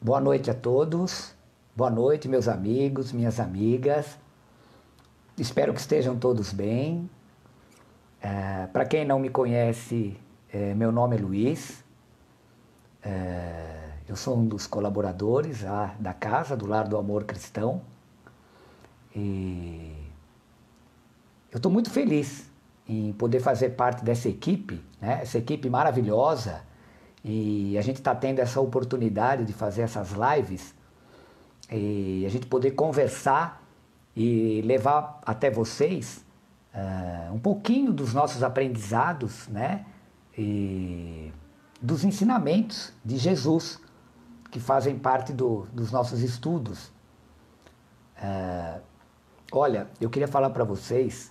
Boa noite a todos. Boa noite, meus amigos, minhas amigas. Espero que estejam todos bem. Para quem não me conhece, meu nome é Luiz. Eu sou um dos colaboradores da casa, do Lar do Amor Cristão. E eu estou muito feliz em poder fazer parte dessa equipe, né? Essa equipe maravilhosa. E a gente está tendo essa oportunidade de fazer essas lives e a gente poder conversar e levar até vocês um pouquinho dos nossos aprendizados, né? E dos ensinamentos de Jesus que fazem parte dos nossos estudos. Olha, eu queria falar para vocês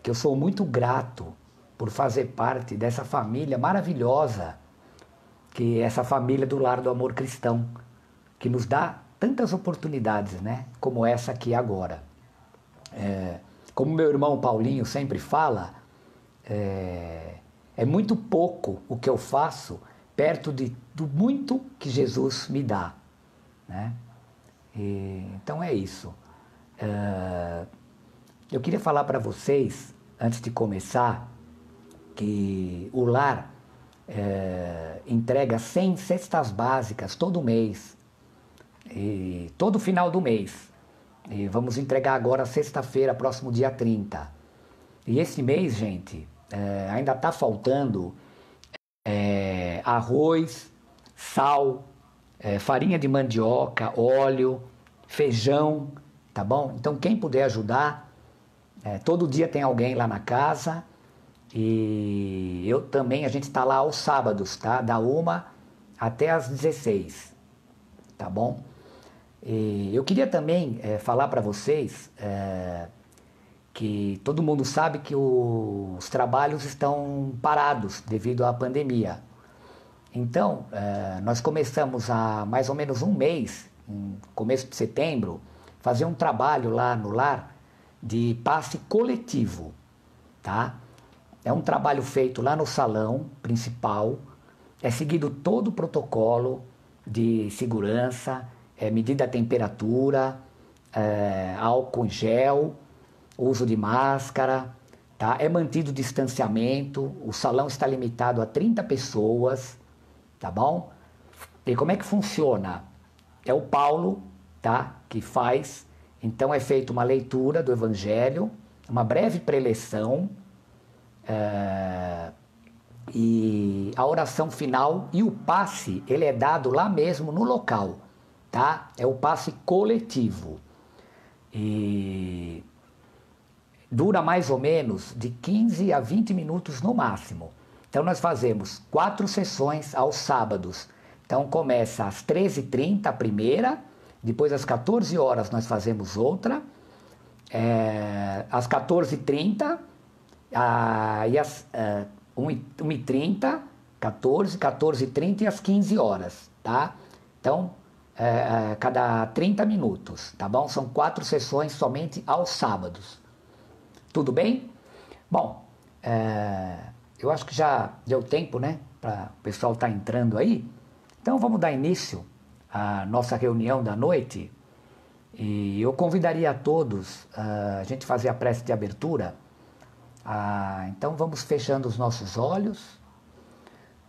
que eu sou muito grato por fazer parte dessa família maravilhosa, que é essa família do Lar do Amor Cristão, que nos dá tantas oportunidades, né? Como essa aqui agora. Como meu irmão Paulinho sempre fala, é muito pouco o que eu faço perto do muito que Jesus me dá, né? Então é isso. Eu queria falar para vocês, antes de começar, que o Lar entrega 100 cestas básicas todo mês, e todo final do mês. E vamos entregar agora sexta-feira, próximo dia 30. E esse mês, gente, ainda está faltando arroz, sal, farinha de mandioca, óleo, feijão, tá bom? Então quem puder ajudar, todo dia tem alguém lá na casa. E eu também, a gente está lá aos sábados, tá? Da 1 até às 16, tá bom? E eu queria também falar para vocês que todo mundo sabe que os trabalhos estão parados devido à pandemia. Então, nós começamos há mais ou menos um mês, no começo de setembro, fazer um trabalho lá no lar de passe coletivo, tá? É um trabalho feito lá no salão principal, é seguido todo o protocolo de segurança, medida a temperatura, álcool em gel, uso de máscara, tá? É mantido o distanciamento, o salão está limitado a 30 pessoas, tá bom? E como é que funciona? É o Paulo, tá? Que faz, então é feita uma leitura do Evangelho, uma breve preleção, e a oração final e o passe, ele é dado lá mesmo no local, tá? É o passe coletivo. E dura mais ou menos de 15 a 20 minutos no máximo. Então nós fazemos 4 sessões aos sábados. Então começa às 13h30 a primeira, depois às 14 horas nós fazemos outra, às 14h30, e às 1h30, 14h30 e às 15 horas, tá? Então, cada 30 minutos, tá bom? São 4 sessões somente aos sábados. Tudo bem? Bom, eu acho que já deu tempo, né? Para o pessoal estar entrando aí. Então, vamos dar início à nossa reunião da noite. E eu convidaria a todos a gente fazer a prece de abertura. Então vamos fechando os nossos olhos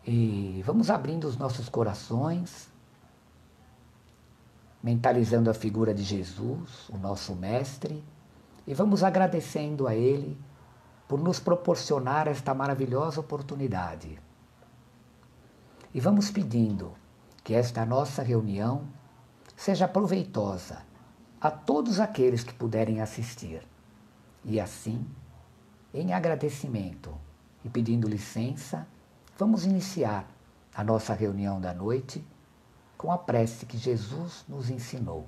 e vamos abrindo os nossos corações, mentalizando a figura de Jesus, o nosso Mestre, e vamos agradecendo a Ele por nos proporcionar esta maravilhosa oportunidade. E vamos pedindo que esta nossa reunião seja proveitosa a todos aqueles que puderem assistir. E assim, em agradecimento e pedindo licença, vamos iniciar a nossa reunião da noite com a prece que Jesus nos ensinou.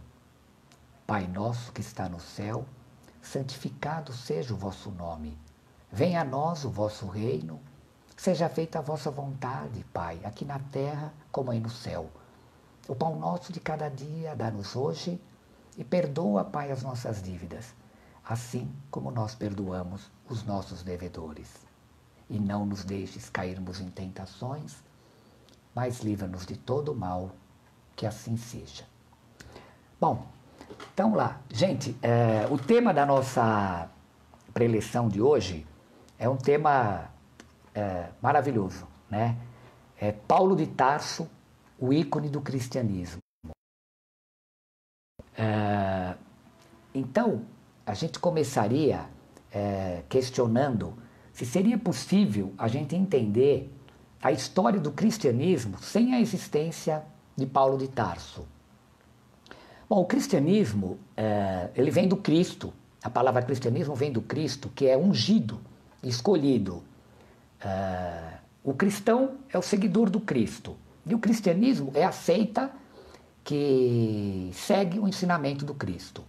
Pai nosso que está no céu, santificado seja o vosso nome. Venha a nós o vosso reino, seja feita a vossa vontade, Pai, aqui na terra como aí no céu. O pão nosso de cada dia dá-nos hoje e perdoa, Pai, as nossas dívidas, assim como nós perdoamos os nossos devedores. E não nos deixes cairmos em tentações, mas livra-nos de todo o mal. Que assim seja. Bom, então lá, gente, o tema da nossa preleção de hoje é um tema maravilhoso, né? É Paulo de Tarso, o ícone do cristianismo. Então, a gente começaria questionando se seria possível a gente entender a história do cristianismo sem a existência de Paulo de Tarso. Bom, o cristianismo, ele vem do Cristo. A palavra cristianismo vem do Cristo, que é ungido, escolhido. O cristão é o seguidor do Cristo. E o cristianismo é a seita que segue o ensinamento do Cristo.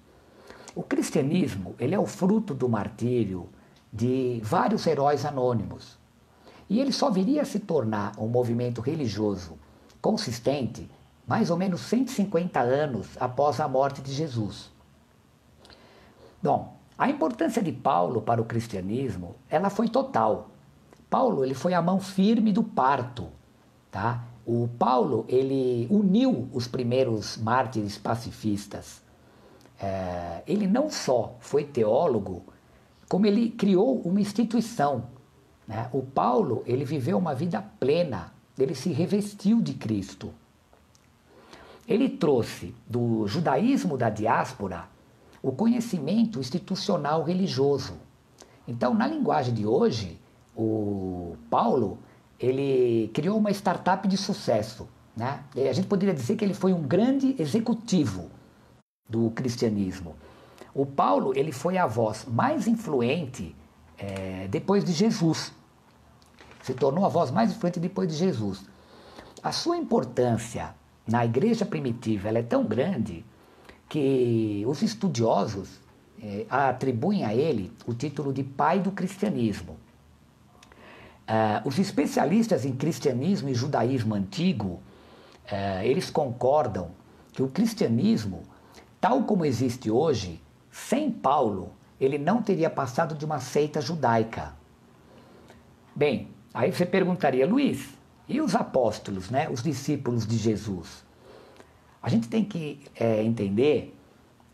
O cristianismo, ele é o fruto do martírio de vários heróis anônimos. E ele só viria a se tornar um movimento religioso consistente mais ou menos 150 anos após a morte de Jesus. Bom, a importância de Paulo para o cristianismo, ela foi total. Paulo, ele foi a mão firme do parto, tá? O Paulo, ele uniu os primeiros mártires pacifistas. Ele não só foi teólogo, como ele criou uma instituição, né? O Paulo, ele viveu uma vida plena, ele se revestiu de Cristo. Ele trouxe do judaísmo da diáspora o conhecimento institucional religioso. Então, na linguagem de hoje, o Paulo, ele criou uma startup de sucesso, né? E a gente poderia dizer que ele foi um grande executivo do cristianismo. O Paulo, ele foi a voz mais influente depois de Jesus. Se tornou a voz mais influente depois de Jesus. A sua importância na igreja primitiva ela é tão grande que os estudiosos atribuem a ele o título de pai do cristianismo. Os especialistas em cristianismo e judaísmo antigo, eles concordam que o cristianismo, tal como existe hoje, sem Paulo, ele não teria passado de uma seita judaica. Bem, aí você perguntaria, Luiz, e os apóstolos, né, os discípulos de Jesus? A gente tem que entender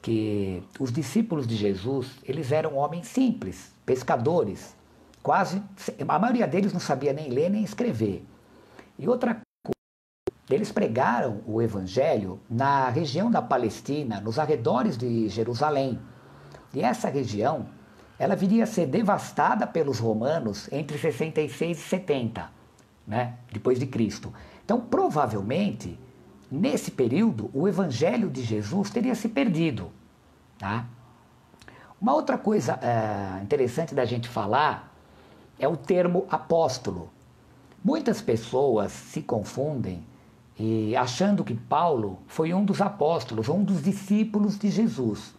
que os discípulos de Jesus, eles eram homens simples, pescadores, a maioria deles não sabia nem ler nem escrever. E outra coisa, eles pregaram o evangelho na região da Palestina, nos arredores de Jerusalém. E essa região, ela viria a ser devastada pelos romanos entre 66 e 70, né, depois de Cristo. Então, provavelmente, nesse período, o evangelho de Jesus teria se perdido. Tá? Uma outra coisa interessante da gente falar é o termo apóstolo. Muitas pessoas se confundem achando que Paulo foi um dos apóstolos, um dos discípulos de Jesus.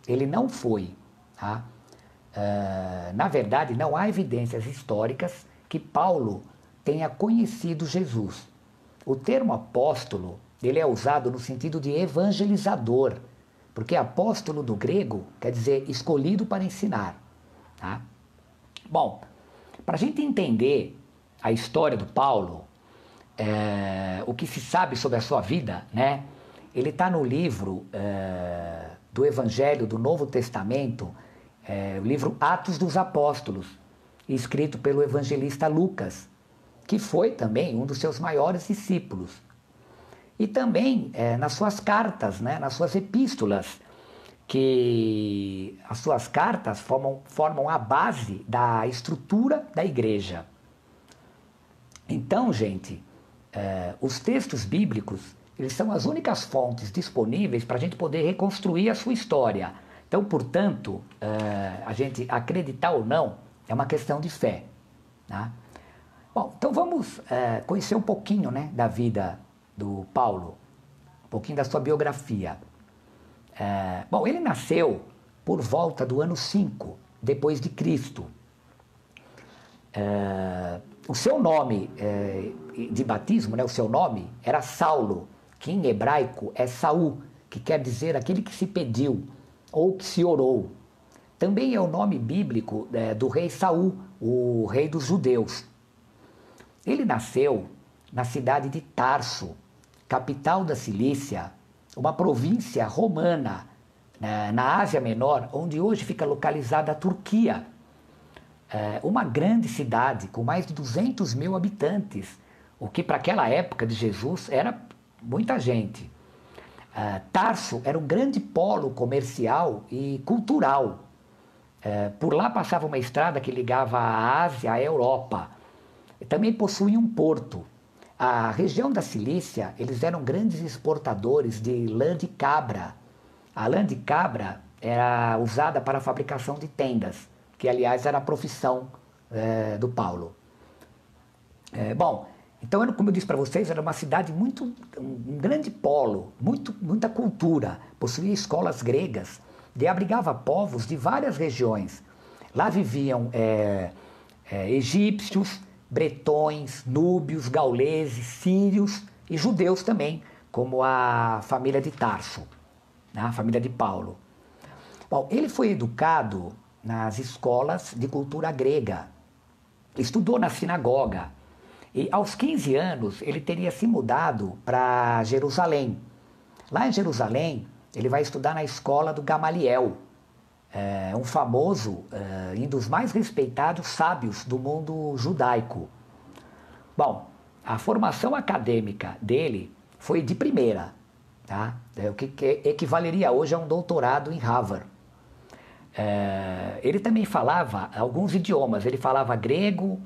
Ele não foi. Tá? Na verdade, não há evidências históricas que Paulo tenha conhecido Jesus. O termo apóstolo, ele é usado no sentido de evangelizador, porque apóstolo do grego quer dizer escolhido para ensinar. Tá? Bom, para a gente entender a história do Paulo, o que se sabe sobre a sua vida, né? Ele está no livro do Evangelho do Novo Testamento, o livro Atos dos Apóstolos, escrito pelo evangelista Lucas, que foi também um dos seus maiores discípulos. E também nas suas cartas, né, nas suas epístolas, que as suas cartas formam a base da estrutura da igreja. Então, gente, os textos bíblicos, eles são as únicas fontes disponíveis para a gente poder reconstruir a sua história. Então, portanto, a gente acreditar ou não é uma questão de fé. Tá? Bom, então vamos conhecer um pouquinho, né, da vida do Paulo, um pouquinho da sua biografia. Bom, ele nasceu por volta do ano 5 depois de Cristo. O seu nome de batismo, né, o seu nome era Saulo, que em hebraico é Saul, que quer dizer aquele que se pediu ou que se orou. Também é o nome bíblico do rei Saul, o rei dos judeus. Ele nasceu na cidade de Tarso, capital da Cilícia, uma província romana, na Ásia Menor, onde hoje fica localizada a Turquia. Uma grande cidade com mais de 200 mil habitantes, o que para aquela época de Jesus era muita gente. Tarso era um grande polo comercial e cultural. Por lá passava uma estrada que ligava a Ásia à Europa. Também possuía um porto. A região da Cilícia, eles eram grandes exportadores de lã de cabra. A lã de cabra era usada para a fabricação de tendas, que aliás era a profissão do Paulo. Bom, então, como eu disse para vocês, era uma cidade um grande polo, muita cultura, possuía escolas gregas, e abrigava povos de várias regiões. Lá viviam egípcios, bretões, núbios, gauleses, sírios e judeus também, como a família de Tarso, né, a família de Paulo. Bom, ele foi educado nas escolas de cultura grega, estudou na sinagoga e aos 15 anos ele teria se mudado para Jerusalém. Lá em Jerusalém ele vai estudar na escola do Gamaliel, um famoso e um dos mais respeitados sábios do mundo judaico. Bom, a formação acadêmica dele foi de primeira, tá? O que equivaleria hoje a um doutorado em Harvard. Ele também falava alguns idiomas, ele falava grego,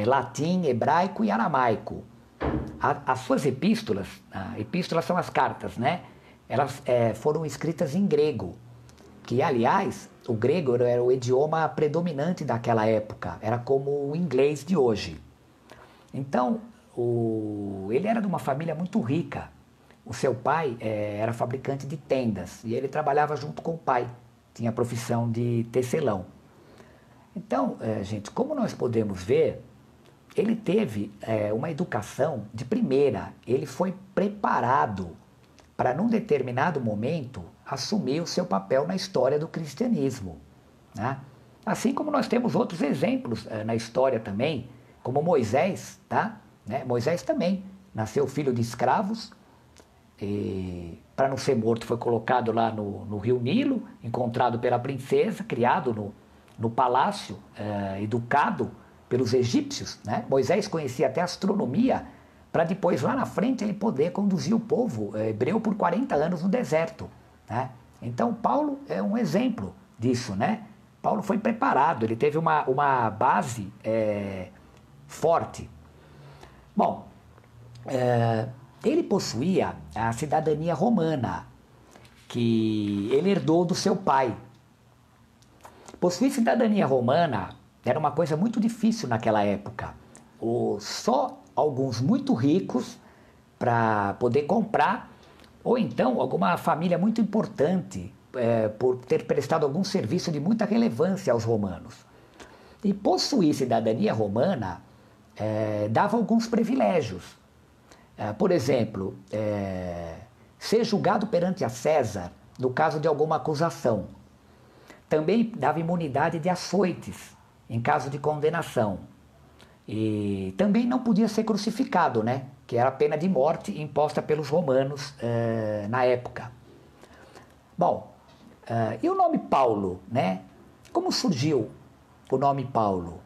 latim, hebraico e aramaico. As suas epístolas são as cartas, né? Elas foram escritas em grego, que aliás, o grego era o idioma predominante daquela época, era como o inglês de hoje. Então, ele era de uma família muito rica. O seu pai era fabricante de tendas e ele trabalhava junto com o pai, tinha a profissão de tecelão. Então, gente, como nós podemos ver, ele teve uma educação de primeira, ele foi preparado para, num determinado momento, assumir o seu papel na história do cristianismo, né? Assim como nós temos outros exemplos na história também, como Moisés, tá? Moisés também nasceu filho de escravos, para não ser morto foi colocado lá no rio Nilo, encontrado pela princesa, criado no palácio, educado pelos egípcios, né? Moisés conhecia até astronomia, para depois, lá na frente, ele poder conduzir o povo hebreu por 40 anos no deserto, né? Então, Paulo é um exemplo disso, né? Paulo foi preparado, ele teve uma base forte. Bom, ele possuía a cidadania romana, que ele herdou do seu pai. Possuir cidadania romana era uma coisa muito difícil naquela época. Só alguns muito ricos para poder comprar, ou então alguma família muito importante por ter prestado algum serviço de muita relevância aos romanos. E possuir cidadania romana dava alguns privilégios. Por exemplo, ser julgado perante a César no caso de alguma acusação. Também dava imunidade de açoites em caso de condenação. E também não podia ser crucificado, né? Que era a pena de morte imposta pelos romanos na época. Bom, e o nome Paulo, né? Como surgiu o nome Paulo?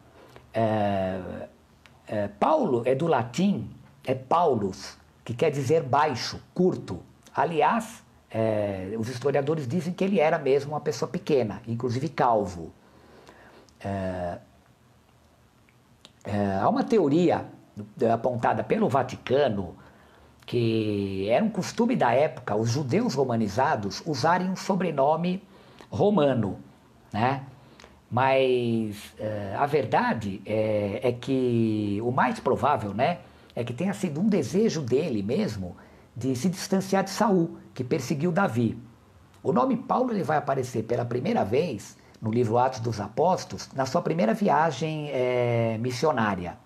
Paulo é do latim, Paulus, que quer dizer baixo, curto. Aliás, os historiadores dizem que ele era mesmo uma pessoa pequena, inclusive calvo. Há uma teoria apontada pelo Vaticano que era um costume da época os judeus romanizados usarem um sobrenome romano, né? Mas a verdade é que o mais provável, né, é que tenha sido um desejo dele mesmo de se distanciar de Saul, que perseguiu Davi. O nome Paulo ele vai aparecer pela primeira vez no livro Atos dos Apóstolos, na sua primeira viagem missionária.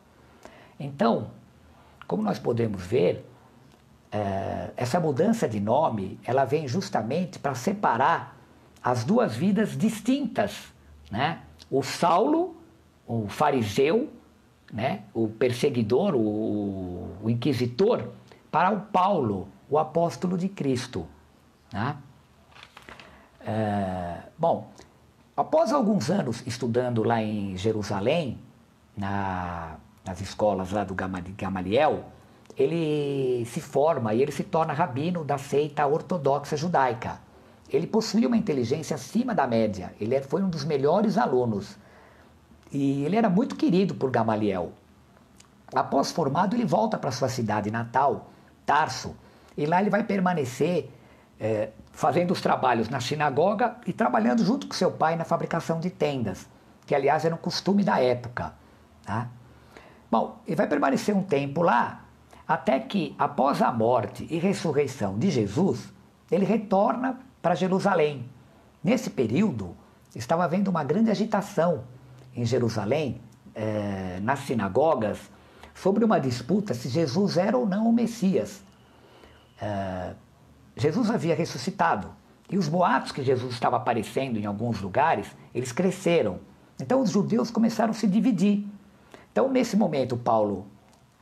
Então, como nós podemos ver, essa mudança de nome, ela vem justamente para separar as duas vidas distintas, né? O Saulo, o fariseu, né? O perseguidor, o inquisitor, para o Paulo, o apóstolo de Cristo. Né? Bom, após alguns anos estudando lá em Jerusalém, nas escolas lá do Gamaliel, ele se forma e ele se torna rabino da seita ortodoxa judaica. Ele possuía uma inteligência acima da média, ele foi um dos melhores alunos e ele era muito querido por Gamaliel. Após formado, ele volta para sua cidade natal, Tarso, e lá ele vai permanecer fazendo os trabalhos na sinagoga e trabalhando junto com seu pai na fabricação de tendas, que aliás era um costume da época. Tá? Bom, ele vai permanecer um tempo lá, até que após a morte e ressurreição de Jesus, ele retorna para Jerusalém. Nesse período, estava havendo uma grande agitação em Jerusalém, nas sinagogas, sobre uma disputa se Jesus era ou não o Messias. Jesus havia ressuscitado e os boatos que Jesus estava aparecendo em alguns lugares, eles cresceram. Então os judeus começaram a se dividir. Então nesse momento Paulo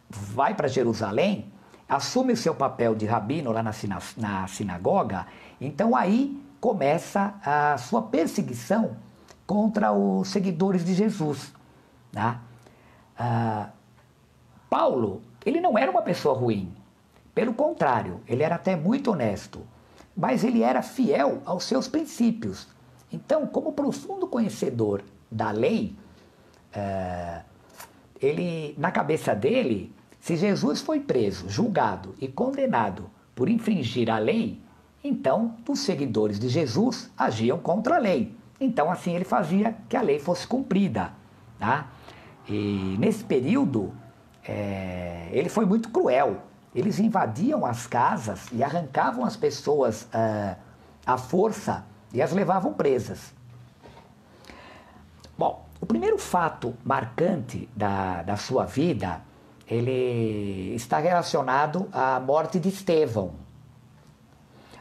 vai para Jerusalém, assume o seu papel de rabino lá na sinagoga, então aí começa a sua perseguição contra os seguidores de Jesus. Tá? Paulo, ele não era uma pessoa ruim, pelo contrário, ele era até muito honesto, mas ele era fiel aos seus princípios. Então, como profundo conhecedor da lei, ele, na cabeça dele, se Jesus foi preso, julgado e condenado por infringir a lei, então os seguidores de Jesus agiam contra a lei. Então assim ele fazia que a lei fosse cumprida. Tá? E nesse período ele foi muito cruel. Eles invadiam as casas e arrancavam as pessoas à força e as levavam presas. Bom, o primeiro fato marcante da sua vida, ele está relacionado à morte de Estevão.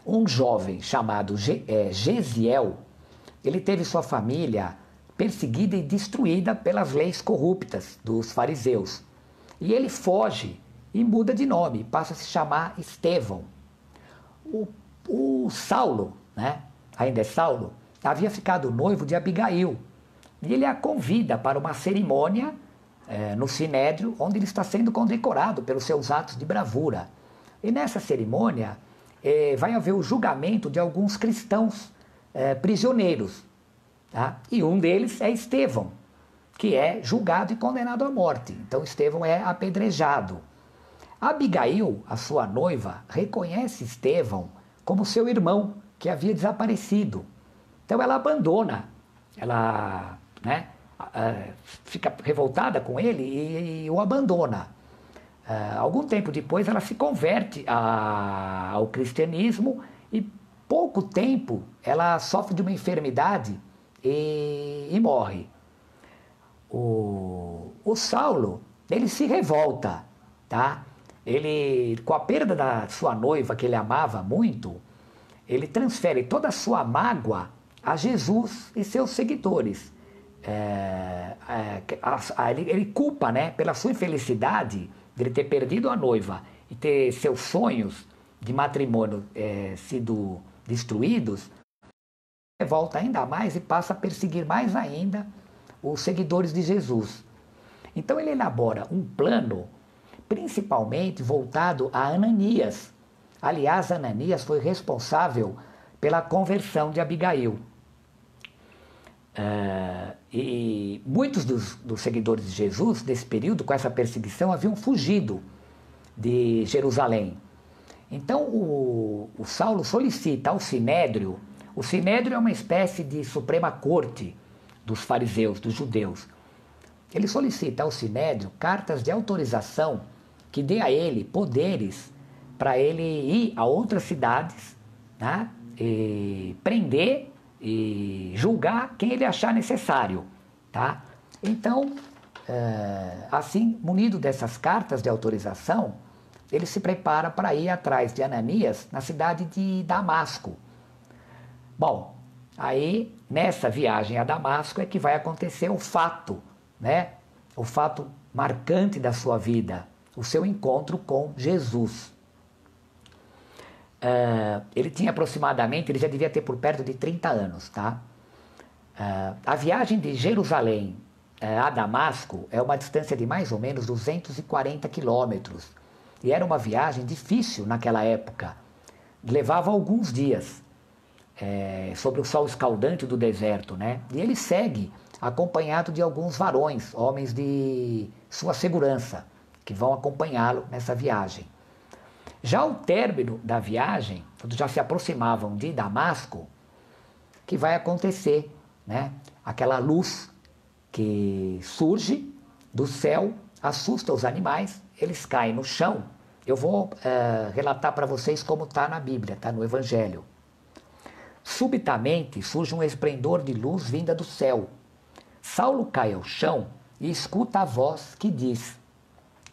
Um jovem chamado Gesiel, ele teve sua família perseguida e destruída pelas leis corruptas dos fariseus. E ele foge e muda de nome, passa a se chamar Estevão. O Saulo, né, ainda é Saulo, havia ficado noivo de Abigail. E ele a convida para uma cerimônia no Sinédrio, onde ele está sendo condecorado pelos seus atos de bravura. E nessa cerimônia vai haver o julgamento de alguns cristãos prisioneiros. Tá? E um deles é Estevão, que é julgado e condenado à morte. Então Estevão é apedrejado. Abigail, a sua noiva, reconhece Estevão como seu irmão, que havia desaparecido. Então ela abandona, ela fica revoltada com ele e o abandona. Algum tempo depois ela se converte ao cristianismo e pouco tempo ela sofre de uma enfermidade e morre. O Saulo, ele se revolta, tá? Ele, com a perda da sua noiva, que ele amava muito, ele transfere toda a sua mágoa a Jesus e seus seguidores. Ele culpa, né, pela sua infelicidade de ele ter perdido a noiva e ter seus sonhos de matrimônio sido destruídos. Revolta ainda mais e passa a perseguir mais ainda os seguidores de Jesus. Então ele elabora um plano principalmente voltado a Ananias. Aliás, Ananias foi responsável pela conversão de Abigail. E muitos dos seguidores de Jesus, nesse período, com essa perseguição, haviam fugido de Jerusalém. Então, o Saulo solicita ao Sinédrio. O Sinédrio é uma espécie de suprema corte dos fariseus, dos judeus. Ele solicita ao Sinédrio cartas de autorização que dê a ele poderes para ele ir a outras cidades, né, e prender e julgar quem ele achar necessário. Tá? Então, assim, munido dessas cartas de autorização, ele se prepara para ir atrás de Ananias na cidade de Damasco. Bom, aí nessa viagem a Damasco é que vai acontecer o fato, né? O fato marcante da sua vida, o seu encontro com Jesus. Ele tinha aproximadamente, ele já devia ter por perto de 30 anos, tá? A viagem de Jerusalém a Damasco é uma distância de mais ou menos 240 quilômetros. E era uma viagem difícil naquela época. Levava alguns dias, sobre o sol escaldante do deserto, né? E ele segue acompanhado de alguns varões, homens de sua segurança, que vão acompanhá-lo nessa viagem. Já ao término da viagem, quando já se aproximavam de Damasco, que vai acontecer, né? Aquela luz que surge do céu, assusta os animais, eles caem no chão. Eu vou relatar para vocês como está na Bíblia, está no Evangelho. Subitamente surge um esplendor de luz vinda do céu. Saulo cai ao chão e escuta a voz que diz: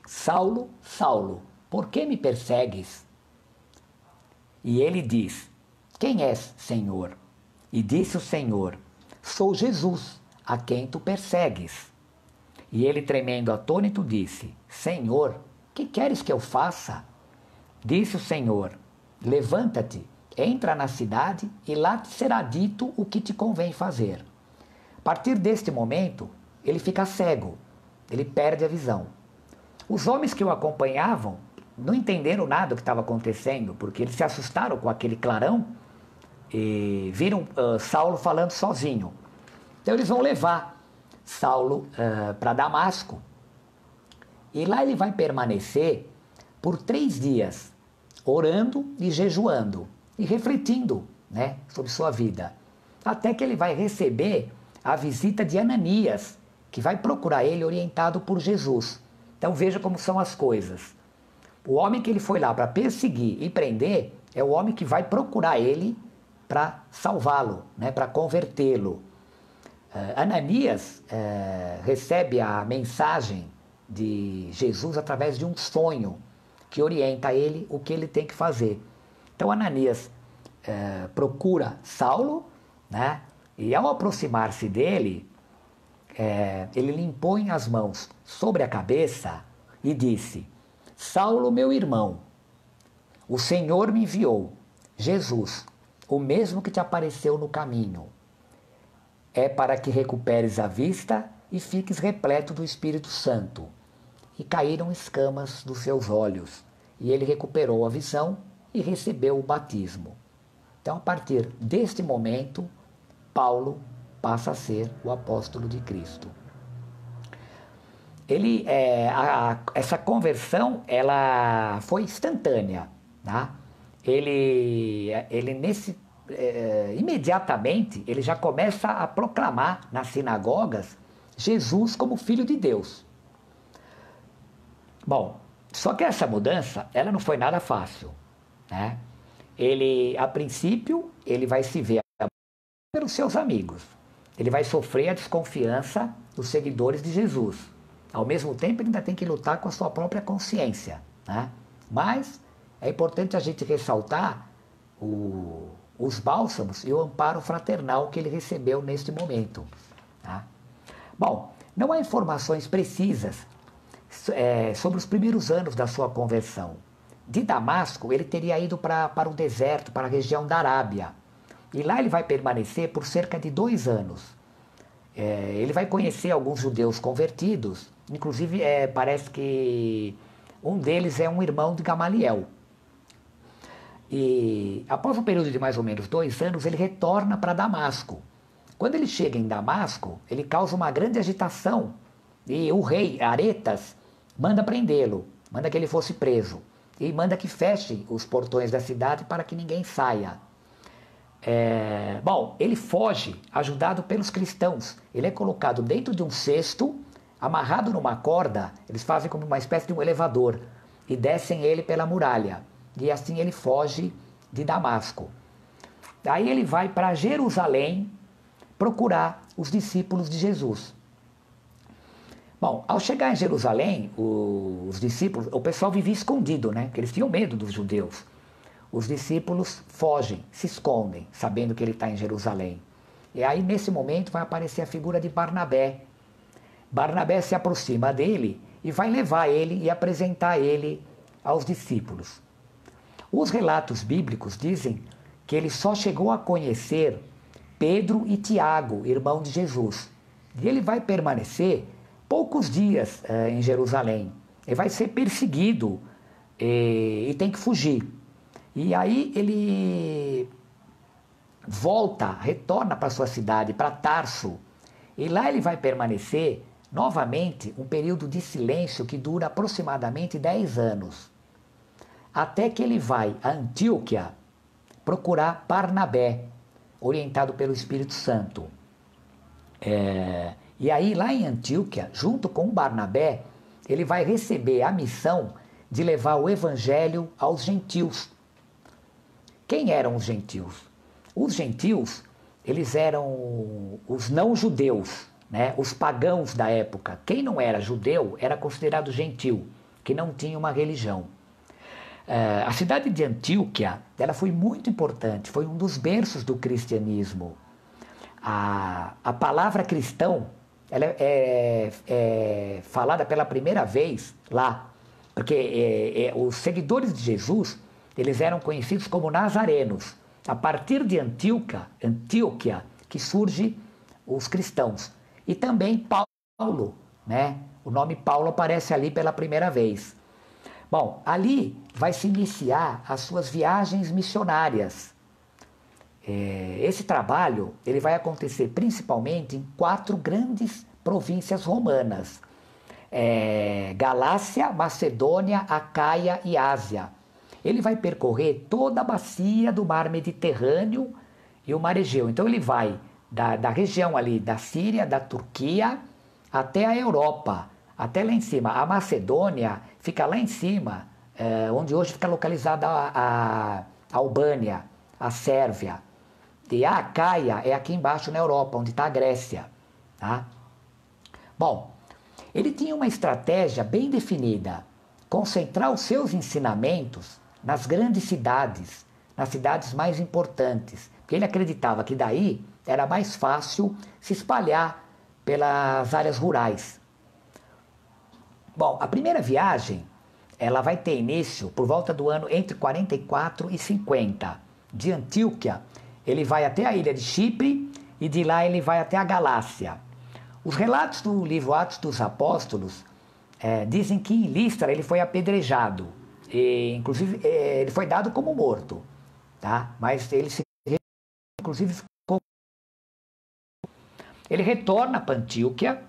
Saulo, Saulo, por que me persegues? E ele diz: Quem és, Senhor? E disse o Senhor: Sou Jesus, a quem tu persegues. E ele, tremendo atônito, disse: Senhor, que queres que eu faça? Disse o Senhor: Levanta-te, entra na cidade e lá te será dito o que te convém fazer. A partir deste momento, ele fica cego, ele perde a visão. Os homens que o acompanhavam não entenderam nada do que estava acontecendo, porque eles se assustaram com aquele clarão e viram Saulo falando sozinho. Então eles vão levar Saulo para Damasco. E lá ele vai permanecer por 3 dias, orando e jejuando e refletindo, né, sobre sua vida. Até que ele vai receber a visita de Ananias, que vai procurar ele orientado por Jesus. Então veja como são as coisas. O homem que ele foi lá para perseguir e prender é o homem que vai procurar ele para salvá-lo, né, para convertê-lo. Ananias recebe a mensagem de Jesus através de um sonho que orienta a ele o que ele tem que fazer. Então Ananias procura Saulo, né, e ao aproximar-se dele, ele lhe impõe as mãos sobre a cabeça e disse: Saulo, meu irmão, o Senhor me enviou, Jesus, o mesmo que te apareceu no caminho. É para que recuperes a vista e fiques repleto do Espírito Santo. E caíram escamas dos seus olhos, e ele recuperou a visão e recebeu o batismo. Então, a partir deste momento, Paulo passa a ser o apóstolo de Cristo. Essa conversão ela foi instantânea, tá? Imediatamente ele já começa a proclamar nas sinagogas Jesus como Filho de Deus. Bom, só que essa mudança ela não foi nada fácil, né? A princípio, ele vai se ver pelos seus amigos. Ele vai sofrer a desconfiança dos seguidores de Jesus. Ao mesmo tempo, ele ainda tem que lutar com a sua própria consciência, né? Mas é importante a gente ressaltar os bálsamos e o amparo fraternal que ele recebeu neste momento, tá? Bom, não há informações precisas sobre os primeiros anos da sua conversão. De Damasco, ele teria ido para o deserto, para a região da Arábia. E lá ele vai permanecer por cerca de 2 anos. Ele vai conhecer alguns judeus convertidos, inclusive parece que um deles é um irmão de Gamaliel. E após um período de mais ou menos 2 anos, ele retorna para Damasco. Quando ele chega em Damasco, ele causa uma grande agitação e o rei Aretas manda prendê-lo, manda que ele fosse preso e manda que fechem os portões da cidade para que ninguém saia. Bom, ele foge ajudado pelos cristãos. Ele é colocado dentro de um cesto, amarrado numa corda, eles fazem como uma espécie de um elevador e descem ele pela muralha. E assim ele foge de Damasco. Aí ele vai para Jerusalém procurar os discípulos de Jesus. Bom, ao chegar em Jerusalém, os discípulos, o pessoal vivia escondido, né? Porque eles tinham medo dos judeus. Os discípulos fogem, se escondem, sabendo que ele está em Jerusalém. E aí, nesse momento, vai aparecer a figura de Barnabé. Barnabé se aproxima dele e vai levar ele e apresentar ele aos discípulos. Os relatos bíblicos dizem que ele só chegou a conhecer Pedro e Tiago, irmão de Jesus. E ele vai permanecer poucos dias em Jerusalém. Ele vai ser perseguido e tem que fugir. E aí ele retorna para sua cidade, para Tarso. E lá ele vai permanecer novamente um período de silêncio que dura aproximadamente 10 anos. Até que ele vai a Antioquia procurar Barnabé, orientado pelo Espírito Santo. E aí, lá em Antioquia, junto com Barnabé, ele vai receber a missão de levar o evangelho aos gentios. Quem eram os gentios? Os gentios, eles eram os não-judeus, né? Os pagãos da época. Quem não era judeu era considerado gentil, que não tinha uma religião. A cidade de Antioquia, ela foi muito importante, foi um dos berços do cristianismo. A palavra cristão, ela é falada pela primeira vez lá, porque os seguidores de Jesus, eles eram conhecidos como nazarenos. A partir de Antioquia, que surge os cristãos. E também Paulo, né? O nome Paulo aparece ali pela primeira vez. Bom, ali vai se iniciar as suas viagens missionárias. Esse trabalho ele vai acontecer principalmente em 4 grandes províncias romanas. Galácia, Macedônia, Acaia e Ásia. Ele vai percorrer toda a bacia do mar Mediterrâneo e o mar Egeu. Então ele vai da região ali da Síria, da Turquia, até a Europa, até lá em cima. A Macedônia fica lá em cima, onde hoje fica localizada a Albânia, a Sérvia. E a Acaia é aqui embaixo na Europa, onde está a Grécia. Tá? Bom, ele tinha uma estratégia bem definida, concentrar os seus ensinamentos nas grandes cidades, nas cidades mais importantes, porque ele acreditava que daí era mais fácil se espalhar pelas áreas rurais. Bom, a primeira viagem, ela vai ter início por volta do ano entre 44 e 50. De Antioquia, ele vai até a ilha de Chipre e de lá ele vai até a Galácia. Os relatos do livro Atos dos Apóstolos dizem que em Listra ele foi apedrejado. E, inclusive, ele foi dado como morto. Tá? Mas ele inclusive ficou... Ele retorna para Antioquia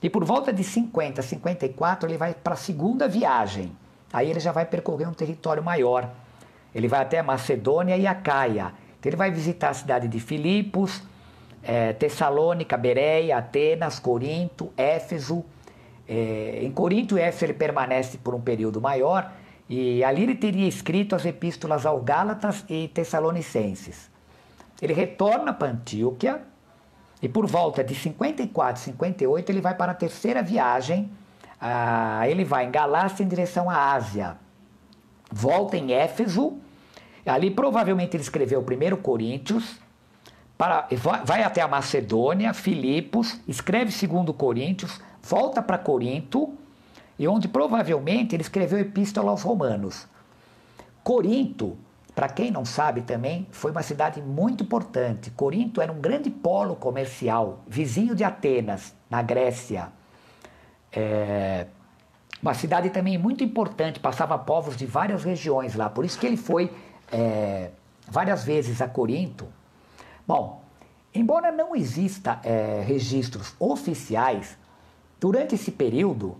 e por volta de 50, 54 ele vai para a segunda viagem. Aí ele já vai percorrer um território maior. Ele vai até a Macedônia e Acaia. Então ele vai visitar a cidade de Filipos, Tessalônica, Bereia, Atenas, Corinto, Éfeso. Em Corinto e Éfeso ele permanece por um período maior e ali ele teria escrito as epístolas aos Gálatas e Tessalonicenses. Ele retorna para Antioquia e por volta de 54, 58 ele vai para a terceira viagem. Ele vai em Galácia em direção à Ásia. Volta em Éfeso. Ali provavelmente ele escreveu o 1 Coríntios. Vai até a Macedônia, Filipos, escreve 2 Coríntios, volta para Corinto, e onde provavelmente ele escreveu a Epístola aos Romanos. Corinto, para quem não sabe também, foi uma cidade muito importante. Corinto era um grande polo comercial, vizinho de Atenas, na Grécia. Uma cidade também muito importante, passava povos de várias regiões lá, por isso que ele foi várias vezes a Corinto. Bom, embora não exista registros oficiais, durante esse período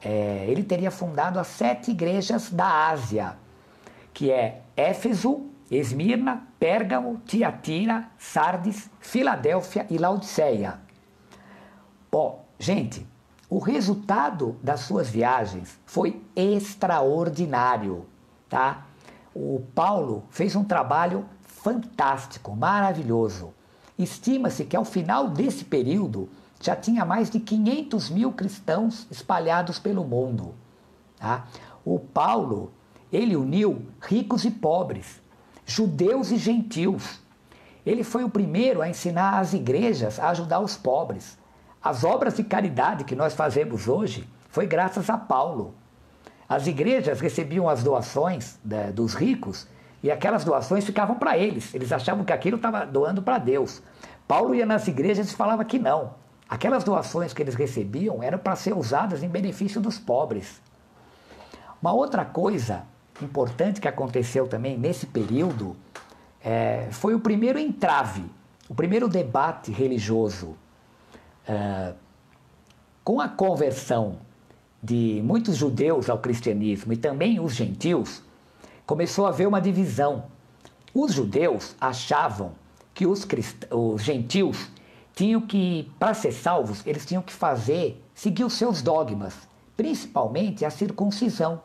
ele teria fundado as 7 igrejas da Ásia, que é Éfeso, Esmirna, Pérgamo, Tiatira, Sardes, Filadélfia e Laodiceia. Bom, gente, o resultado das suas viagens foi extraordinário, tá? O Paulo fez um trabalho fantástico, maravilhoso. Estima-se que ao final desse período já tinha mais de 500 mil cristãos espalhados pelo mundo. Tá? O Paulo, ele uniu ricos e pobres, judeus e gentios. Ele foi o primeiro a ensinar as igrejas a ajudar os pobres. As obras de caridade que nós fazemos hoje foi graças a Paulo. As igrejas recebiam as doações dos ricos e aquelas doações ficavam para eles. Eles achavam que aquilo estava doando para Deus. Paulo ia nas igrejas e falava que não. Aquelas doações que eles recebiam eram para ser usadas em benefício dos pobres. Uma outra coisa importante que aconteceu também nesse período foi o primeiro entrave, o primeiro debate religioso. Com a conversão de muitos judeus ao cristianismo e também os gentios, começou a haver uma divisão. Os judeus achavam que os gentios tinham que, para ser salvos, eles tinham que seguir os seus dogmas, principalmente a circuncisão.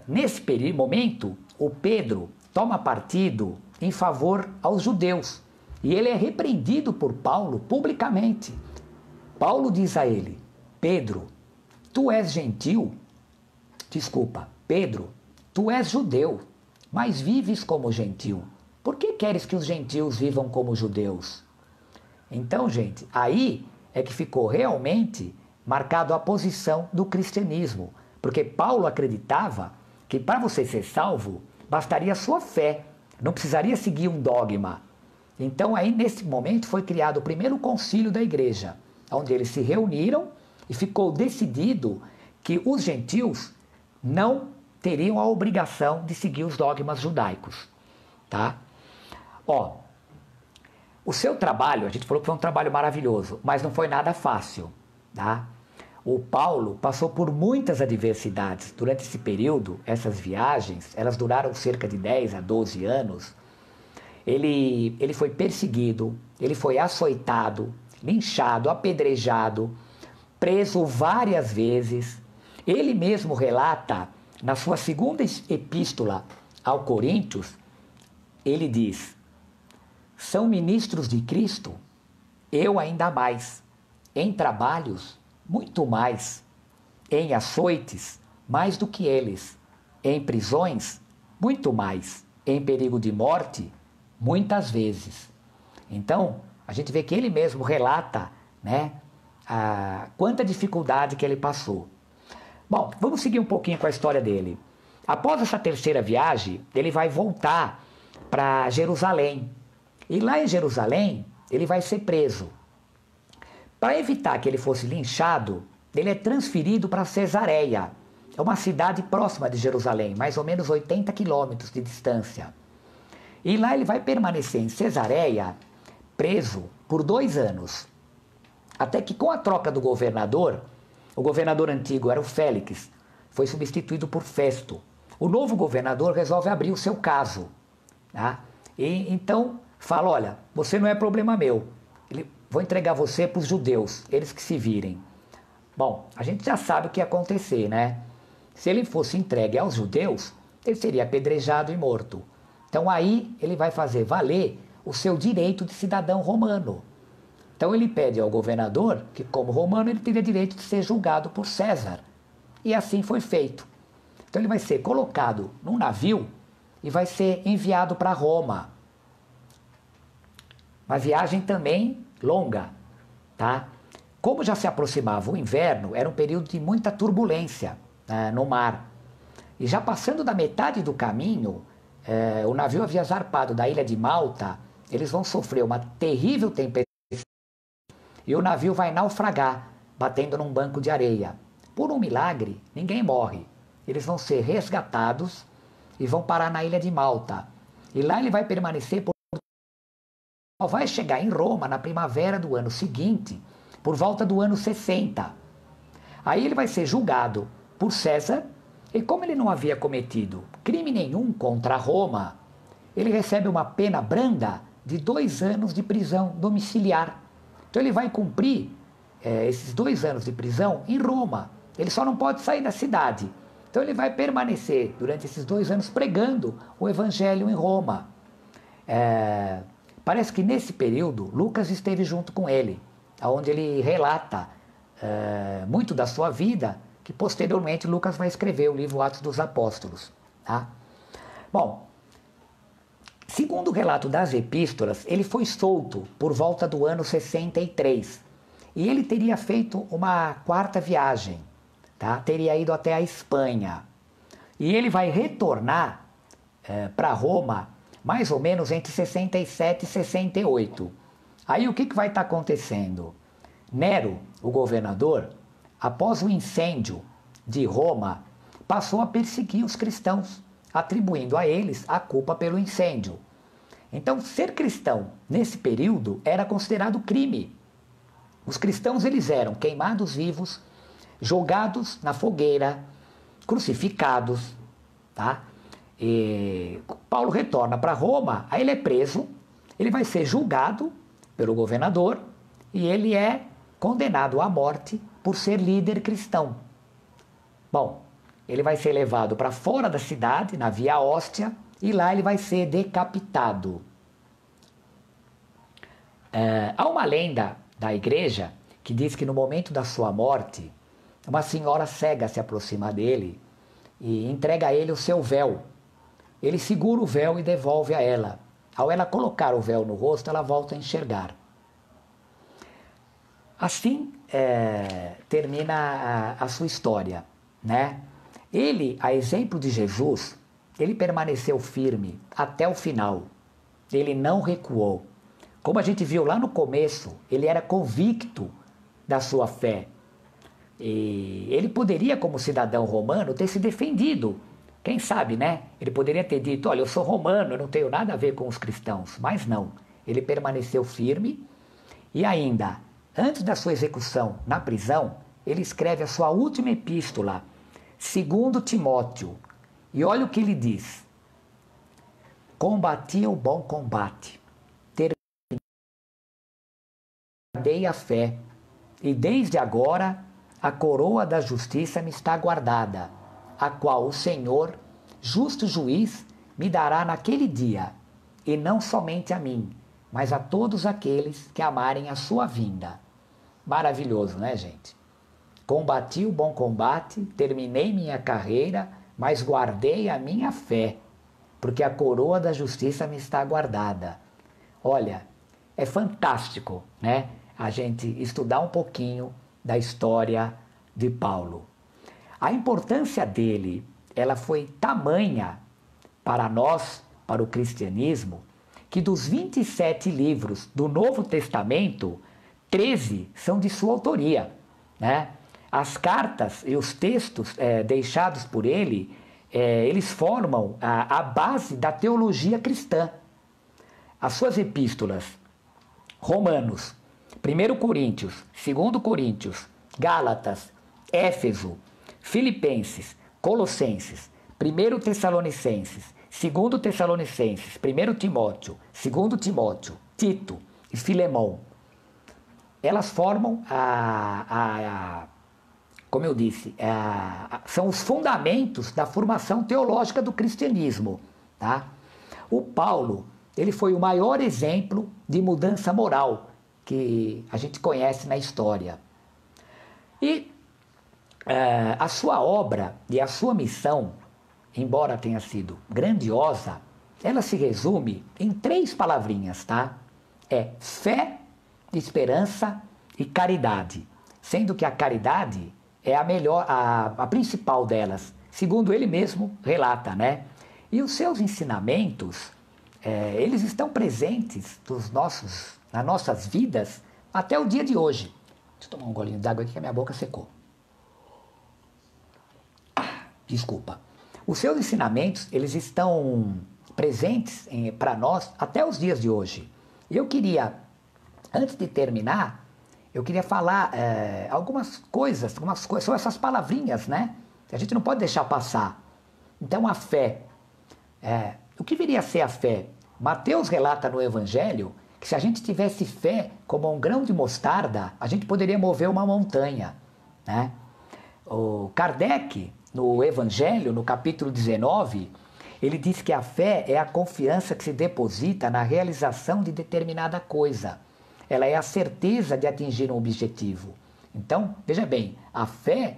Nesse momento, o Pedro toma partido em favor aos judeus e ele é repreendido por Paulo publicamente. Paulo diz a ele: Pedro, tu és gentil? Desculpa, Pedro, tu és judeu, mas vives como gentil. Por que queres que os gentios vivam como judeus? Então, gente, aí é que ficou realmente marcado a posição do cristianismo, porque Paulo acreditava que para você ser salvo, bastaria a sua fé, não precisaria seguir um dogma. Então aí nesse momento foi criado o primeiro concílio da igreja, onde eles se reuniram e ficou decidido que os gentios não teriam a obrigação de seguir os dogmas judaicos, tá? O seu trabalho, a gente falou que foi um trabalho maravilhoso, mas não foi nada fácil, tá? O Paulo passou por muitas adversidades durante esse período. Essas viagens, elas duraram cerca de 10 a 12 anos. Ele foi perseguido, ele foi açoitado, linchado, apedrejado, preso várias vezes. Ele mesmo relata, na sua segunda epístola ao Coríntios, ele diz: são ministros de Cristo? Eu ainda mais. Em trabalhos, muito mais. Em açoites, mais do que eles. Em prisões, muito mais. Em perigo de morte, muitas vezes. Então, a gente vê que ele mesmo relata, né, quanta dificuldade que ele passou. Bom, vamos seguir um pouquinho com a história dele. Após essa terceira viagem, ele vai voltar para Jerusalém. E lá em Jerusalém, ele vai ser preso. Para evitar que ele fosse linchado, ele é transferido para Cesareia. É uma cidade próxima de Jerusalém, mais ou menos 80 quilômetros de distância. E lá ele vai permanecer em Cesareia, preso por 2 anos. Até que com a troca do governador, o governador antigo era o Félix, foi substituído por Festo. O novo governador resolve abrir o seu caso. Tá? E então fala: olha, você não é problema meu. Vou entregar você para os judeus, eles que se virem. Bom, a gente já sabe o que ia acontecer, né? Se ele fosse entregue aos judeus, ele seria apedrejado e morto. Então aí ele vai fazer valer o seu direito de cidadão romano. Então ele pede ao governador que, como romano, ele teria direito de ser julgado por César. E assim foi feito. Então ele vai ser colocado num navio e vai ser enviado para Roma. Uma viagem também longa, tá? Como já se aproximava o inverno, era um período de muita turbulência no mar. E já passando da metade do caminho, o navio havia zarpado da ilha de Malta, eles vão sofrer uma terrível tempestade e o navio vai naufragar, batendo num banco de areia. Por um milagre, ninguém morre. Eles vão ser resgatados e vão parar na ilha de Malta. E lá ele vai permanecer por... Vai chegar em Roma na primavera do ano seguinte, por volta do ano 60. Aí ele vai ser julgado por César, e como ele não havia cometido crime nenhum contra Roma, ele recebe uma pena branda de 2 anos de prisão domiciliar. Então ele vai cumprir esses 2 anos de prisão em Roma. Ele só não pode sair da cidade. Então ele vai permanecer durante esses 2 anos pregando o evangelho em Roma. Parece que nesse período Lucas esteve junto com ele, onde ele relata muito da sua vida, que posteriormente Lucas vai escrever o livro Atos dos Apóstolos. Tá? Bom, segundo o relato das epístolas, ele foi solto por volta do ano 63 e ele teria feito uma 4ª viagem. tá? Teria ido até a Espanha. E ele vai retornar para Roma mais ou menos entre 67 e 68. Aí o que vai estar acontecendo? Nero, o governador, após o incêndio de Roma, passou a perseguir os cristãos, atribuindo a eles a culpa pelo incêndio. Então, ser cristão nesse período era considerado crime. Os cristãos eles eram queimados vivos, jogados na fogueira, crucificados, tá? E Paulo retorna para Roma, aí ele é preso, ele vai ser julgado pelo governador e ele é condenado à morte por ser líder cristão. Bom, ele vai ser levado para fora da cidade, na Via Óstia, e lá ele vai ser decapitado. Há uma lenda da igreja que diz que no momento da sua morte, uma senhora cega se aproxima dele e entrega a ele o seu véu. Ele segura o véu e devolve a ela. Ao ela colocar o véu no rosto, ela volta a enxergar. Assim termina a sua história, né? Ele, a exemplo de Jesus, ele permaneceu firme até o final. Ele não recuou. Como a gente viu lá no começo, ele era convicto da sua fé. E ele poderia, como cidadão romano, ter se defendido. Quem sabe, né? Ele poderia ter dito, olha, eu sou romano, eu não tenho nada a ver com os cristãos. Mas não, ele permaneceu firme e ainda, antes da sua execução na prisão, ele escreve a sua última epístola, segundo Timóteo. E olha o que ele diz. Combati o bom combate, terminei a fé, e desde agora a coroa da justiça me está guardada, a qual o Senhor, justo juiz, me dará naquele dia, e não somente a mim, mas a todos aqueles que amarem a sua vinda. Maravilhoso, né, gente? Combati o bom combate, terminei minha carreira, mas guardei a minha fé, porque a coroa da justiça me está guardada. Olha, é fantástico, né? A gente estudar um pouquinho da história de Paulo. A importância dele, ela foi tamanha para nós, para o cristianismo, que dos 27 livros do Novo Testamento, 13 são de sua autoria, né? As cartas e os textos deixados por ele, eles formam a base da teologia cristã. As suas epístolas, Romanos, 1 Coríntios, 2 Coríntios, Gálatas, Éfeso, Filipenses, Colossenses, 1 Tessalonicenses, 2 Tessalonicenses, 1 Timóteo, 2 Timóteo, Tito e Filemão. Elas formam como eu disse, são os fundamentos da formação teológica do cristianismo, tá? O Paulo, ele foi o maior exemplo de mudança moral que a gente conhece na história. E a sua obra e a sua missão, embora tenha sido grandiosa, ela se resume em 3 palavrinhas, tá? É fé, esperança e caridade. Sendo que a caridade é a melhor, a principal delas, segundo ele mesmo relata, né? E os seus ensinamentos, eles estão presentes nas nossas vidas até o dia de hoje. Deixa eu tomar um golinho d'água aqui que a minha boca secou. Desculpa. Os seus ensinamentos, eles estão presentes para nós até os dias de hoje. E eu queria, antes de terminar, eu queria falar algumas coisas são essas palavrinhas, né? Que a gente não pode deixar passar. Então, a fé. O que viria a ser a fé? Mateus relata no Evangelho que se a gente tivesse fé como um grão de mostarda, a gente poderia mover uma montanha, né? O Kardec, no Evangelho, no capítulo 19, ele diz que a fé é a confiança que se deposita na realização de determinada coisa. Ela é a certeza de atingir um objetivo. Então, veja bem, a fé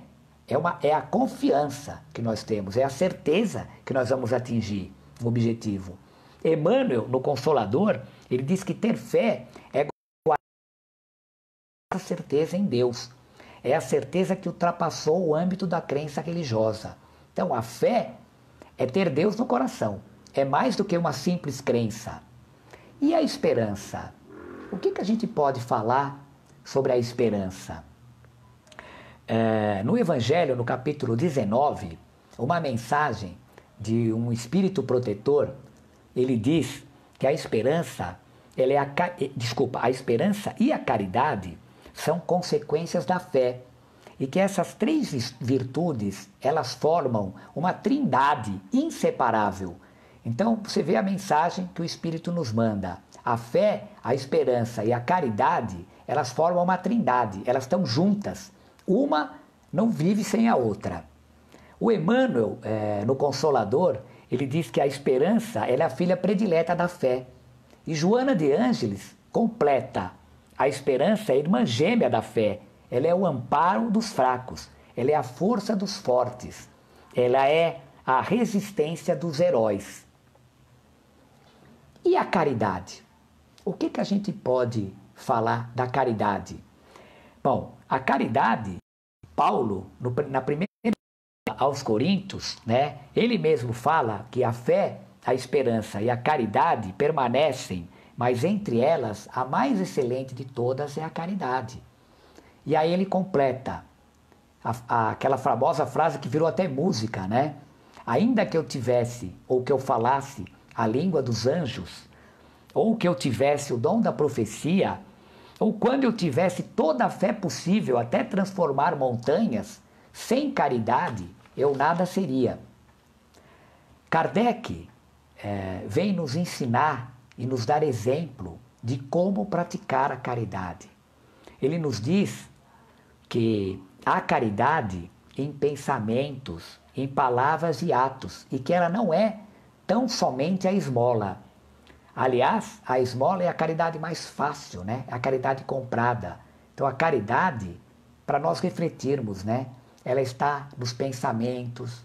é a confiança que nós temos, é a certeza que nós vamos atingir um objetivo. Emmanuel, no Consolador, ele diz que ter fé é guardar a certeza em Deus. É a certeza que ultrapassou o âmbito da crença religiosa. Então, a fé é ter Deus no coração. É mais do que uma simples crença. E a esperança? O que a gente pode falar sobre a esperança? No Evangelho, no capítulo 19, uma mensagem de um espírito protetor, ele diz que a esperança, a esperança e a caridade são consequências da fé. E que essas três virtudes, elas formam uma trindade inseparável. Então, você vê a mensagem que o Espírito nos manda. A fé, a esperança e a caridade, elas formam uma trindade, elas estão juntas. Uma não vive sem a outra. O Emmanuel, no Consolador, ele diz que a esperança ela é a filha predileta da fé. E Joana de Ângeles completa. A esperança é a irmã gêmea da fé. Ela é o amparo dos fracos. Ela é a força dos fortes. Ela é a resistência dos heróis. E a caridade? O que a gente pode falar da caridade? Bom, a caridade, Paulo, na primeira aos Coríntios, né, ele mesmo fala que a fé, a esperança e a caridade permanecem, mas entre elas, a mais excelente de todas é a caridade. E aí ele completa aquela famosa frase que virou até música, né? Ainda que eu tivesse, ou que eu falasse a língua dos anjos, ou que eu tivesse o dom da profecia, ou quando eu tivesse toda a fé possível até transformar montanhas, sem caridade eu nada seria. Kardec vem nos ensinar e nos dar exemplo de como praticar a caridade. Ele nos diz que há caridade em pensamentos, em palavras e atos, e que ela não é tão somente a esmola. Aliás, a esmola é a caridade mais fácil, né? É a caridade comprada. Então a caridade, para nós refletirmos, né? Ela está nos pensamentos,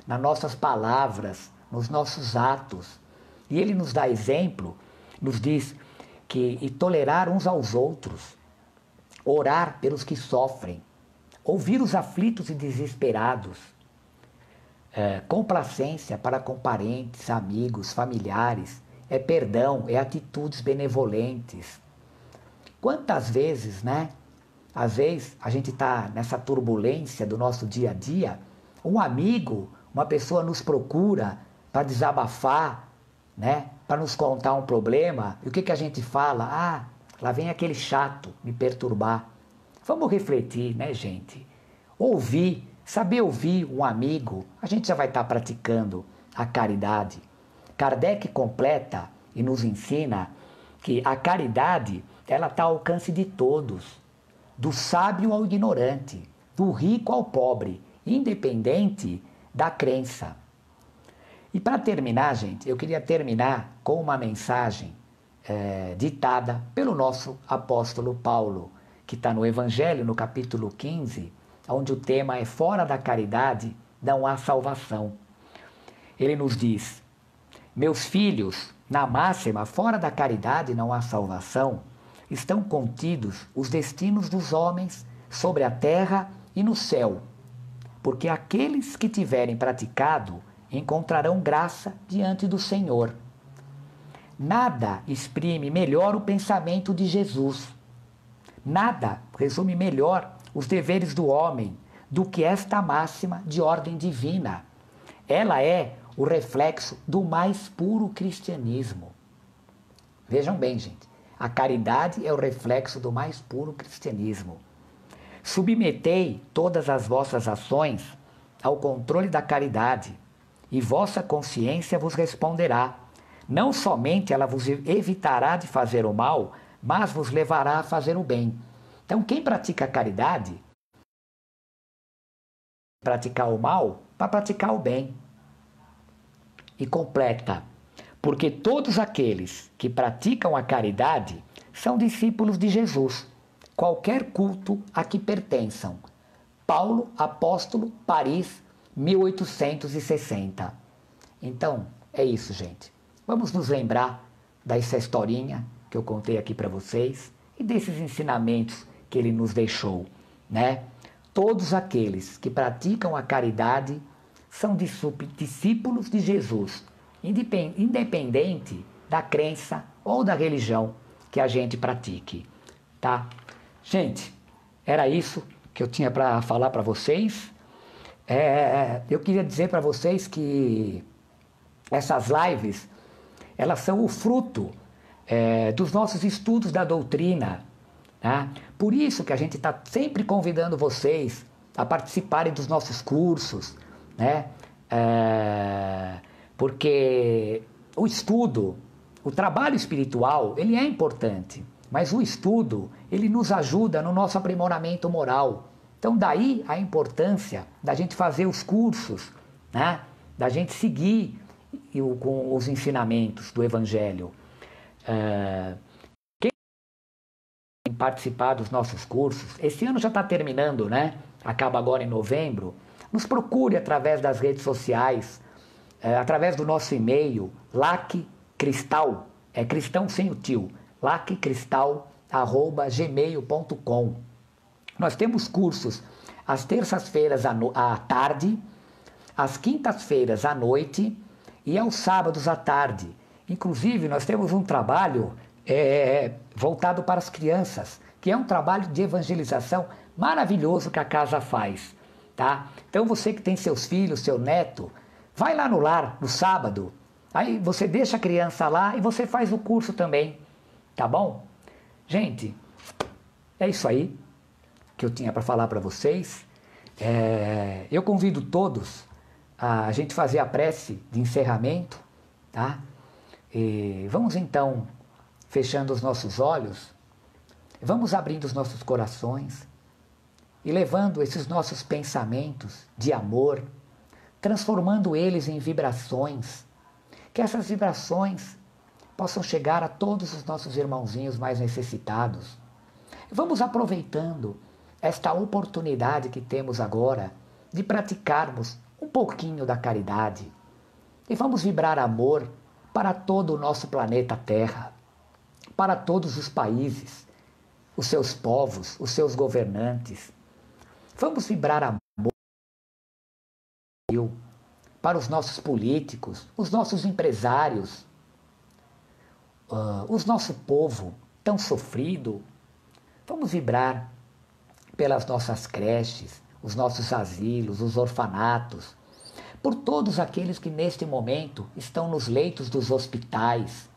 nas nossas palavras, nos nossos atos. E ele nos dá exemplo, nos diz que tolerar uns aos outros, orar pelos que sofrem, ouvir os aflitos e desesperados, complacência para com parentes, amigos, familiares, é perdão, é atitudes benevolentes. Quantas vezes, né? Às vezes a gente está nessa turbulência do nosso dia a dia, um amigo, uma pessoa nos procura para desabafar, né? Para nos contar um problema, e o que a gente fala? Ah, lá vem aquele chato me perturbar. Vamos refletir, né, gente? Ouvir, saber ouvir um amigo, a gente já vai estar praticando a caridade. Kardec completa e nos ensina que a caridade, ela está ao alcance de todos, do sábio ao ignorante, do rico ao pobre, independente da crença. E para terminar, gente, eu queria terminar com uma mensagem ditada pelo nosso apóstolo Paulo, que está no Evangelho, no capítulo 15, onde o tema é fora da caridade não há salvação. Ele nos diz: meus filhos, na máxima fora da caridade não há salvação, estão contidos os destinos dos homens sobre a terra e no céu, porque aqueles que tiverem praticado encontrarão graça diante do Senhor. Nada exprime melhor o pensamento de Jesus. Nada resume melhor os deveres do homem do que esta máxima de ordem divina. Ela é o reflexo do mais puro cristianismo. Vejam bem, gente, a caridade é o reflexo do mais puro cristianismo. Submetei todas as vossas ações ao controle da caridade, e vossa consciência vos responderá. Não somente ela vos evitará de fazer o mal, mas vos levará a fazer o bem. Então, quem pratica a caridade, praticar o mal, para praticar o bem. E completa: porque todos aqueles que praticam a caridade são discípulos de Jesus, qualquer culto a que pertençam. Paulo, apóstolo, Paris, 1860. Então, é isso, gente. Vamos nos lembrar dessa historinha que eu contei aqui para vocês e desses ensinamentos que ele nos deixou, né? Todos aqueles que praticam a caridade são discípulos de Jesus, independente da crença ou da religião que a gente pratique, tá? Gente, era isso que eu tinha para falar para vocês. Eu queria dizer para vocês que essas lives, elas são o fruto dos nossos estudos da doutrina, tá? Por isso que a gente está sempre convidando vocês a participarem dos nossos cursos, né? Porque o estudo, o trabalho espiritual, ele é importante, mas o estudo, ele nos ajuda no nosso aprimoramento moral. Então daí a importância da gente fazer os cursos, né? Da gente seguir com os ensinamentos do Evangelho. Quem participar dos nossos cursos, esse ano já está terminando, né? Acaba agora em novembro. Nos procure através das redes sociais, através do nosso e-mail, lacristal, cristão sem o tio, lacristal@gmail.com. Nós temos cursos às terças-feiras à tarde, às quintas-feiras à noite e aos sábados à tarde. Inclusive, nós temos um trabalho voltado para as crianças, que é um trabalho de evangelização maravilhoso que a casa faz, tá? Então, você que tem seus filhos, seu neto, vai lá no lar, no sábado, aí você deixa a criança lá e você faz o curso também, tá bom? Gente, é isso aí que eu tinha para falar para vocês. Eu convido todos a gente fazer a prece de encerramento, tá? E vamos então fechando os nossos olhos, vamos abrindo os nossos corações e levando esses nossos pensamentos de amor, transformando eles em vibrações, que essas vibrações possam chegar a todos os nossos irmãozinhos mais necessitados. Vamos aproveitando esta oportunidade que temos agora de praticarmos um pouquinho da caridade e vamos vibrar amor para todo o nosso planeta Terra, para todos os países, os seus povos, os seus governantes. Vamos vibrar amor para os nossos políticos, os nossos empresários, o nosso povo tão sofrido. Vamos vibrar pelas nossas creches, os nossos asilos, os orfanatos, por todos aqueles que neste momento estão nos leitos dos hospitais.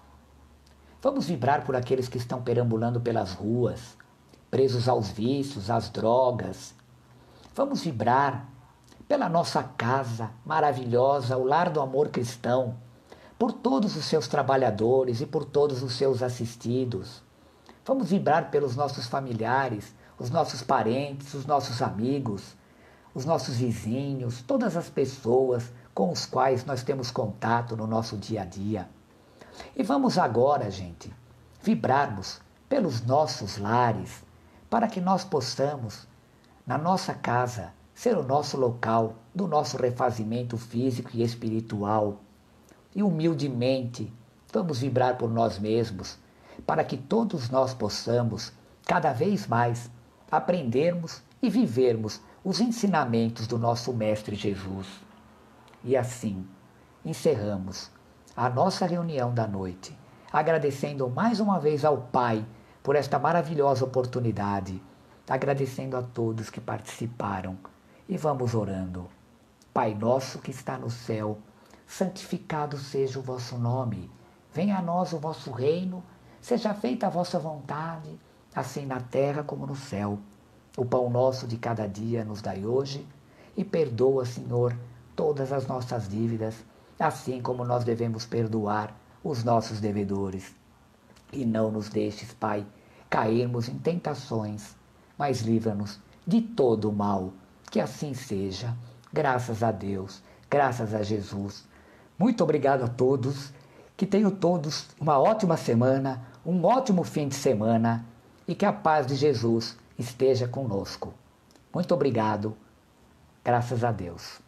Vamos vibrar por aqueles que estão perambulando pelas ruas, presos aos vícios, às drogas. Vamos vibrar pela nossa casa maravilhosa, o lar do amor cristão, por todos os seus trabalhadores e por todos os seus assistidos. Vamos vibrar pelos nossos familiares, os nossos parentes, os nossos amigos, os nossos vizinhos, todas as pessoas com os quais nós temos contato no nosso dia a dia. E vamos agora, gente, vibrarmos pelos nossos lares, para que nós possamos, na nossa casa, ser o nosso local do nosso refazimento físico e espiritual. E humildemente, vamos vibrar por nós mesmos, para que todos nós possamos, cada vez mais, aprendermos e vivermos os ensinamentos do nosso Mestre Jesus. E assim, encerramos a nossa reunião da noite, agradecendo mais uma vez ao Pai por esta maravilhosa oportunidade, agradecendo a todos que participaram e vamos orando. Pai nosso que está no céu, santificado seja o vosso nome, venha a nós o vosso reino, seja feita a vossa vontade, assim na terra como no céu. O pão nosso de cada dia nos dai hoje e perdoa, Senhor, todas as nossas dívidas, assim como nós devemos perdoar os nossos devedores. E não nos deixes, Pai, cairmos em tentações, mas livra-nos de todo o mal. Que assim seja. Graças a Deus, graças a Jesus. Muito obrigado a todos. Que tenham todos uma ótima semana, um ótimo fim de semana e que a paz de Jesus esteja conosco. Muito obrigado. Graças a Deus.